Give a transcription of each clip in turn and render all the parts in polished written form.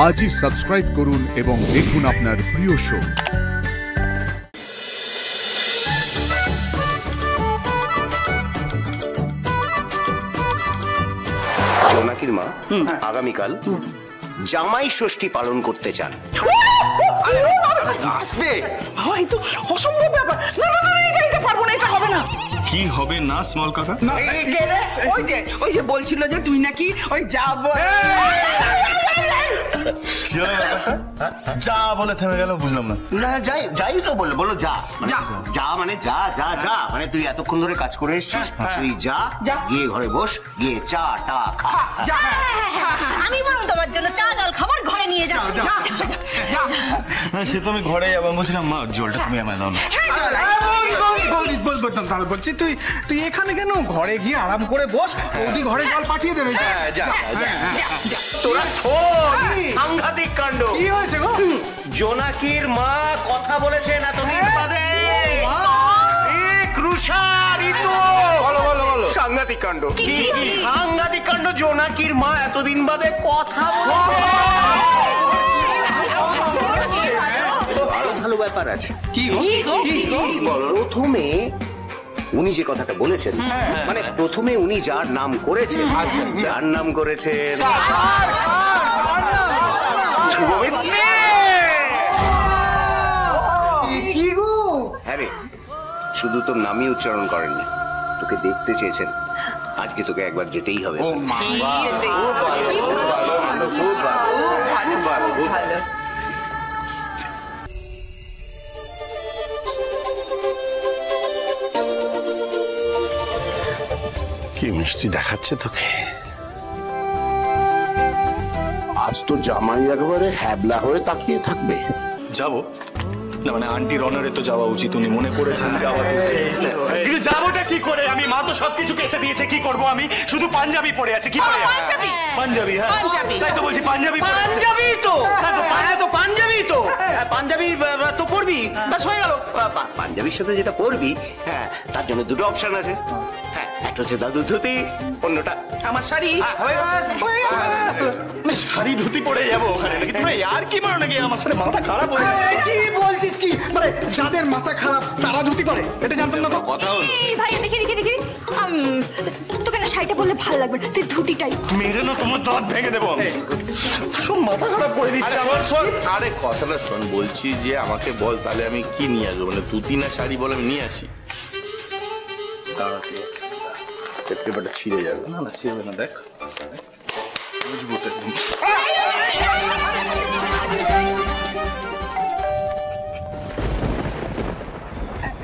আজই সাবস্ক্রাইব করুন এবং দেখুন আপনার প্রিয় শো। জোনাকির মা আগামীকাল জামাই ষষ্ঠী পালন করতে চান। অসম্ভব ব্যাপার। এটা পারবো না, এটা হবে না। কি হবে না স্মল কাকা? ওই যে বলছিল যে তুই নাকি ওই যাব যা বলে থেমে গেল, বুঝলাম না। না যাই তো বলো যা যা মানে যা মানে তুই এতক্ষণ ধরে কাজ করে এসেছিস, তুই যা গিয়ে ঘরে বস, গিয়ে চা টা খা। আমি বরং তোমার জন্য চা জল খাবার ঘরে নিয়ে যাচ্ছি। সে তো আমি ঘরে যাবো বলছিলাম, মা জলটা তুমি আমায় দাও না। বলছি তুই এখানে কেন? ঘরে গিয়ে আরাম করে বস, ওদি ঘরে জল পাঠিয়ে দেবে। তোরা শোন, সাংঘাতিক কাণ্ড। কি হয়েছে গো? জোনাকির মা কথা বলেছেন এতদিন বাদে। সাংঘাতিক কাণ্ড। সাংঘাতিক কাণ্ড। জোনাকির মা এতদিন বাদে কথা বলেছে। ভালো ব্যাপার আছে। কি প্রথমে উনি যে কথাটা বলেছেন, মানে প্রথমে উনি যার নাম করেছেন, হ্যাঁ রে, শুধু তোর নামই উচ্চারণ করেননি, তোকে দেখতে চেয়েছেন। আজকে তোকে একবার যেতেই হবে। কি মিষ্টি দেখাচ্ছে তোকে। আজ তো জামাই একেবারে হ্যাবলা হয়ে তাকিয়ে থাকবে। যাবো না মানে আন্টি রনারে তো যাওয়া উচিত, উনি মনে করেছেন যাওয়া। কিন্তু যাবোটা কি করে? আমি মা তো সবকিছু কেচে দিয়েছে, কি করবো আমি? শুধু পাঞ্জাবি পরে আছে। কি পরে? পাঞ্জাবি। হ্যাঁ তাই তো বলছি, পাঞ্জাবি তো পাঞ্জাবি তো পরবি, ব্যাস হয়ে গেল। পাঞ্জাবির সাথে যেটা পরবি, হ্যাঁ তার জন্য দুটো অপশন আছে। হ্যাঁ, একটা হচ্ছে দাদু ধুতি, অন্যটা আমার শাড়ি। শাড়ি ধুতি পরে যাবো ওখানে নাকি? তোমরা আর কি মারো নাকি? আমার সাথে মাথা খারাপ হয়ে যাবে। কি বলছিস কি? মানে যাদের মাথা খারাপ তারা ধুতি পরে, এটা জানতাম না তো। কথা হলো ভাই, দেখি তোকে না শাড়িটা পরলে ভালো লাগবে, তুই ধুতিটাই মেরে না তোমার দাঁত ভেঙে দেবো। সব মাথা খারাপ করে দিচ্ছে। আরে কথাটা শোন, বলছি যে আমাকে বল তাহলে আমি কি নিয়ে আসবো, মানে ধুতি না শাড়ি বল, আমি নিয়ে আসি। পেপারটা ছিঁড়ে যাবে। না ছিঁড়বে না, দেখ বুঝবো তো।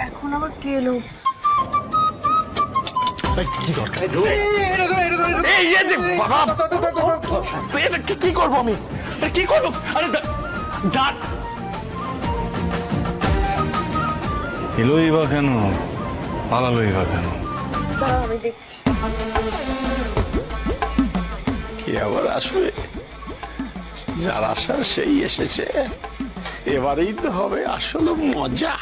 এখন আবার কে এলো? কি দরকার? কি করবো আমি? কি করবো? আরে দাঁত এলোই বা কেন, পালালোই বা কেন? আমি দেখছি। কি আবার আসবে? যার আসার সেই এসেছে, এবারেই তো হবে আসল মজা।